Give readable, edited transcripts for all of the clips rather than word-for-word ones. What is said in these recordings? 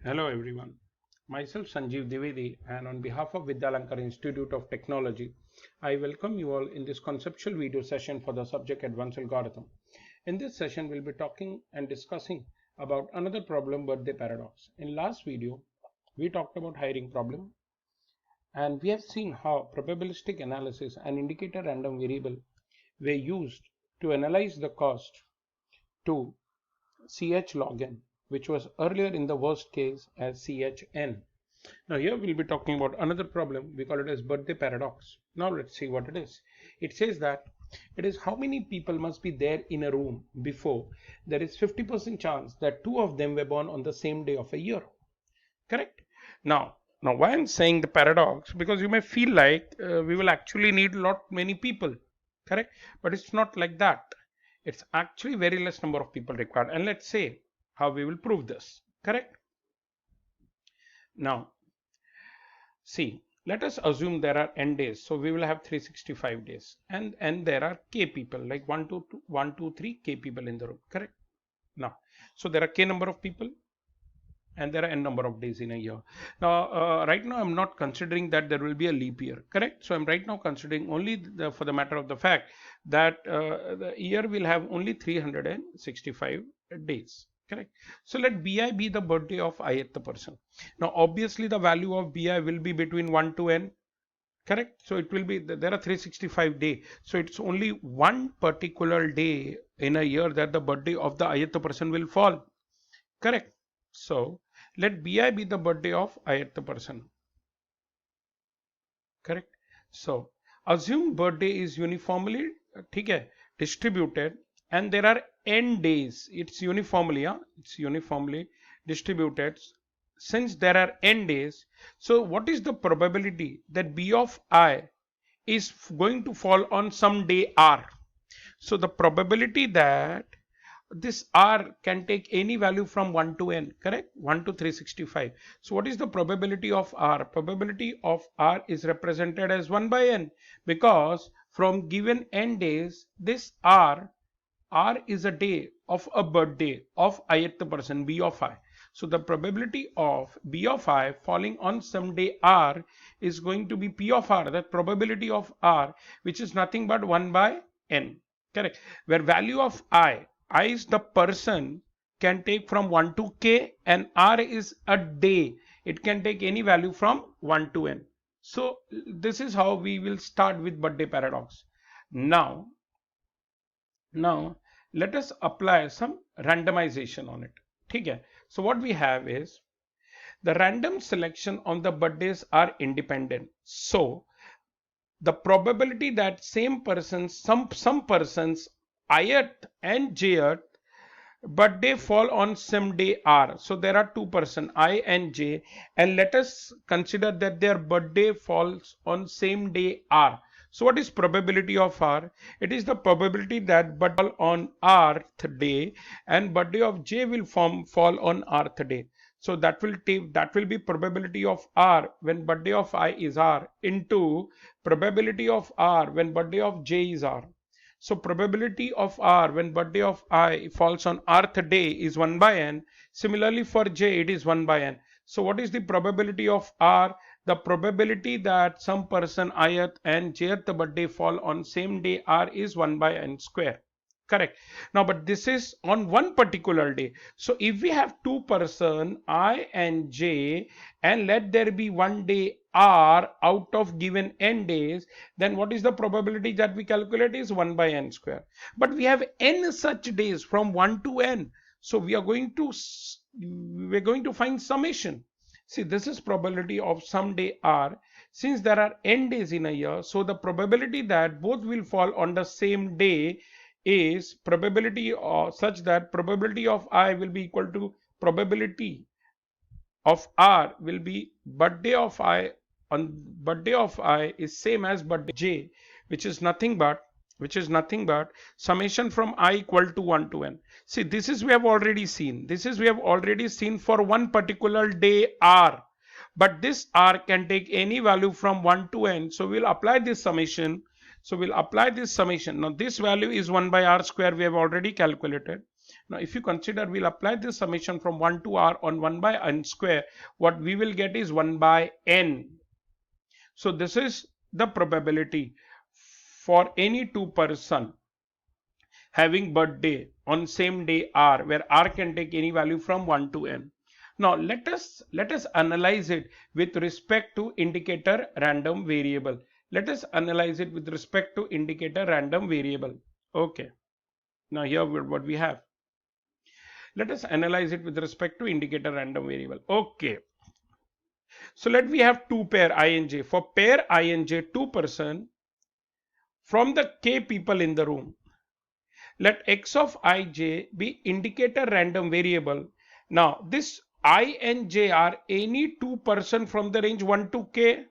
Hello everyone, myself Sanjeev Dwivedi, and on behalf of Vidyalankar Institute of Technology, I welcome you all in this conceptual video session for the subject Advanced Algorithm. In this session, we'll be talking and discussing about another problem, birthday paradox. In last video, we talked about hiring problem, and we have seen how probabilistic analysis and indicator random variable were used to analyze the cost to ch log n, which was earlier in the worst case as chn. Now here we'll be talking about another problem. We call it as birthday paradox. Now let's see what it is. It says that it is how many people must be there in a room before there is 50% chance that two of them were born on the same day of a year. Correct? Now why I'm saying the paradox, because you may feel like we will actually need many people. Correct? But it's not like that. It's actually very less number of people required. And let's say how we will prove this. Correct? Now, see, let us assume there are n days. So we will have 365 days. And there are k people, like 1, 2, 3 k people in the room. Correct? Now, so there are k number of people and there are n number of days in a year. Now, right now I'm not considering that there will be a leap year, correct? So I'm right now considering only for the matter of the fact that the year will have only 365 days, correct? So let bi be the birthday of ith the person. Now obviously the value of bi will be between 1 to n, correct? So it will be, there are 365 days, so it's only one particular day in a year that the birthday of the ith person will fall, correct? So let bi be the birthday of ith person, correct? So assume birthday is uniformly distributed and there are n days. It's uniformly distributed. Since there are n days, so what is the probability that b of I is going to fall on some day r? So the probability that this r can take any value from 1 to n, correct? 1 to 365. So what is the probability of r? Probability of r is represented as 1 by n, because from given n days, this r is a day of a birthday of ith person, b of I. So the probability of b of I falling on some day r is going to be p of r, that probability of r, which is nothing but 1 by n, correct? Where value of I is the person, can take from 1 to k, and r is a day. It can take any value from 1 to n. So this is how we will start with birthday paradox. Now let us apply some randomization on it. Okay? So what we have is the random selection on the birthdays are independent. So the probability that same persons, some persons ith and jth birthday fall on same day r. So there are two person, I and j, and let us consider that their birthday falls on same day r. So what is probability of r? It is the probability that birthday fall on rth day and birthday of j will fall on rth day. So that will be probability of r when birthday of I is r into probability of r when birthday of j is r. So probability of r when birthday of I falls on rth day is 1 by n. Similarly for j it is 1 by n. So what is the probability of r? The probability that some person ith and jth birthday fall on same day r is 1 by n square. Correct. Now but this is on one particular day. So if we have two person I and j, and let there be one day r out of given n days, then what is the probability that we calculate is 1 by n square. But we have n such days from 1 to n, so we're going to find summation. See, this is probability of some day r. Since there are n days in a year, so the probability that both will fall on the same day is probability such that probability of I will be equal to probability of r will be birthday of I on birthday of I is same as birthday j, which is nothing but summation from I equal to 1 to n. See, this is we have already seen for one particular day r, but this r can take any value from 1 to n. So we'll apply this summation. Now this value is 1 by r square, we have already calculated. Now if you consider, we'll apply this summation from 1 to r on 1 by n square, what we will get is 1 by n. So this is the probability for any two person having birthday on same day r, where r can take any value from 1 to n. Now let us analyze it with respect to indicator random variable. Let us analyze it with respect to indicator random variable. Okay. Now here what we have. Let us analyze it with respect to indicator random variable. Okay. So let we have two pair I and j. For pair I and j, two person from the k people in the room, let x of ij be indicator random variable. Now this I and j are any two person from the range 1 to k.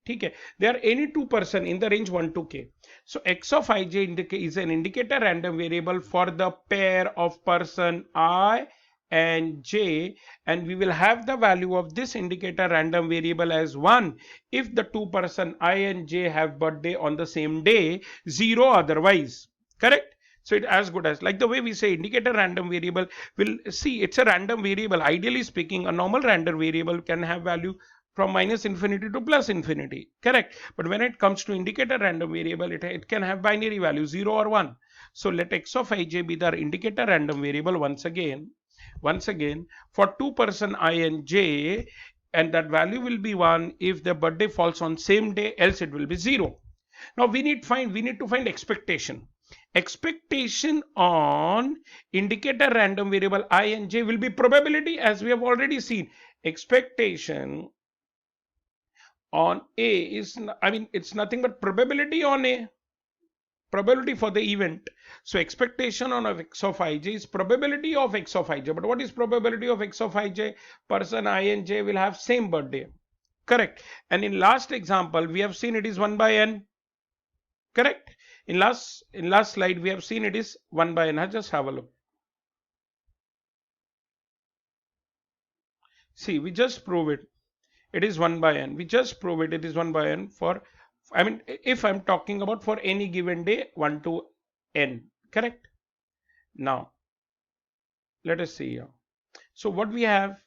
Okay, they are any two person in the range 1 to k. So x of ij is an indicator random variable for the pair of person I and j, and we will have the value of this indicator random variable as 1 if the two person I and j have birthday on the same day, 0 otherwise. Correct? So it as good as, like the way we say indicator random variable, will see it's a random variable. Ideally speaking, a normal random variable can have value from minus infinity to plus infinity. Correct? But when it comes to indicator random variable, it can have binary value 0 or 1. So let x of ij be the indicator random variable once again for two person I and j, and that value will be 1 if the birthday falls on same day, else it will be 0. Now we need to find expectation. Expectation on indicator random variable I and j will be probability, as we have already seen. Expectation on a is, it's nothing but probability on a, probability for the event. So expectation on x of ij is probability of x of ij. But what is probability of x of ij? Person I and j will have same birthday. Correct? And in last example, we have seen it is 1 by n. Correct? In last slide, we have seen it is 1 by n. Just have a look. See, we just prove it. It is 1 by n. We just prove it. It is 1 by n for, if I'm talking about for any given day 1 to n. Correct? Now, let us see here. So what we have,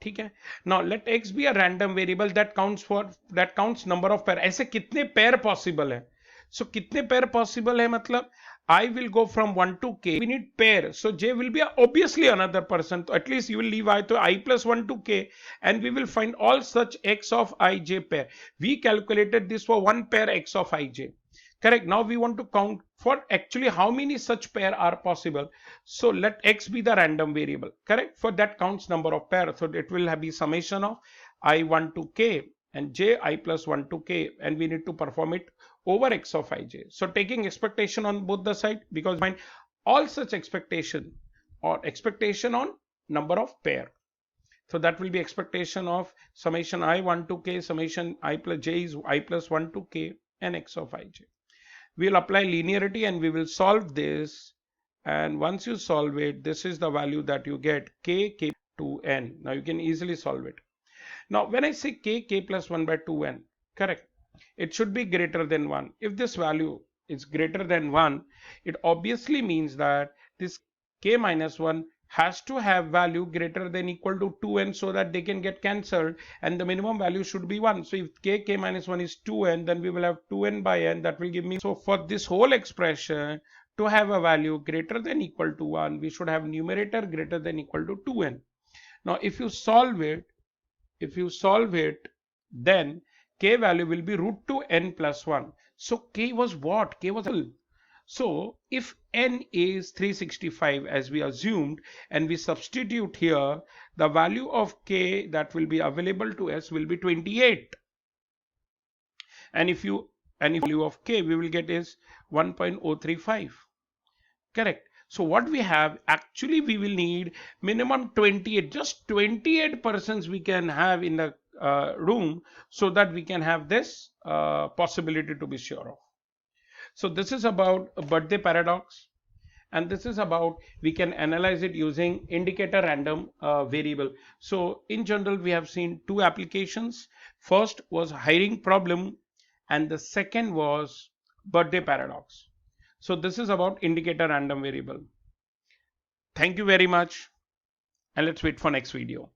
okay? Now let x be a random variable that counts number of pair. ऐसे कितने pair possible है? So कितने pair possible है मतलब I will go from 1 to k. We need pair. So j will be obviously another person. So at least you will leave I to I plus 1 to k, and we will find all such x of ij pair. We calculated this for one pair x of ij. Correct? Now we want to count for actually how many such pair are possible. So let x be the random variable. Correct? For that counts number of pairs. So it will be summation of I1 to k and j I plus 1 to k, and we need to perform it over x of ij. So taking expectation on both the side, because find all such expectation or expectation on number of pair. So that will be expectation of summation I1 to k, summation I plus j is I plus 1 to k, and x of ij. We'll apply linearity and we will solve this. And once you solve it, this is the value that you get, k to n. Now you can easily solve it. Now when I say k plus 1 by 2n, correct, it should be greater than 1. If this value is greater than 1, it obviously means that this k minus 1 has to have value greater than equal to 2n, so that they can get cancelled, and the minimum value should be 1. So if k minus 1 is 2n, then we will have 2n by n. That will give me, so for this whole expression to have a value greater than equal to 1, we should have numerator greater than equal to 2n. Now if you solve it, then k value will be root 2 n plus 1. So k was what? K was L. So if n is 365 as we assumed, and we substitute here, the value of k that will be available to us will be 28. And if value of k we will get is 1.035. Correct? So what we have, actually we will need minimum 28, just 28 persons we can have in the room, so that we can have this possibility to be sure of. So this is about a birthday paradox, and this is about we can analyze it using indicator random variable. So in general, we have seen two applications. First was hiring problem, and the second was birthday paradox. So this is about indicator random variable. Thank you very much, and let's wait for next video.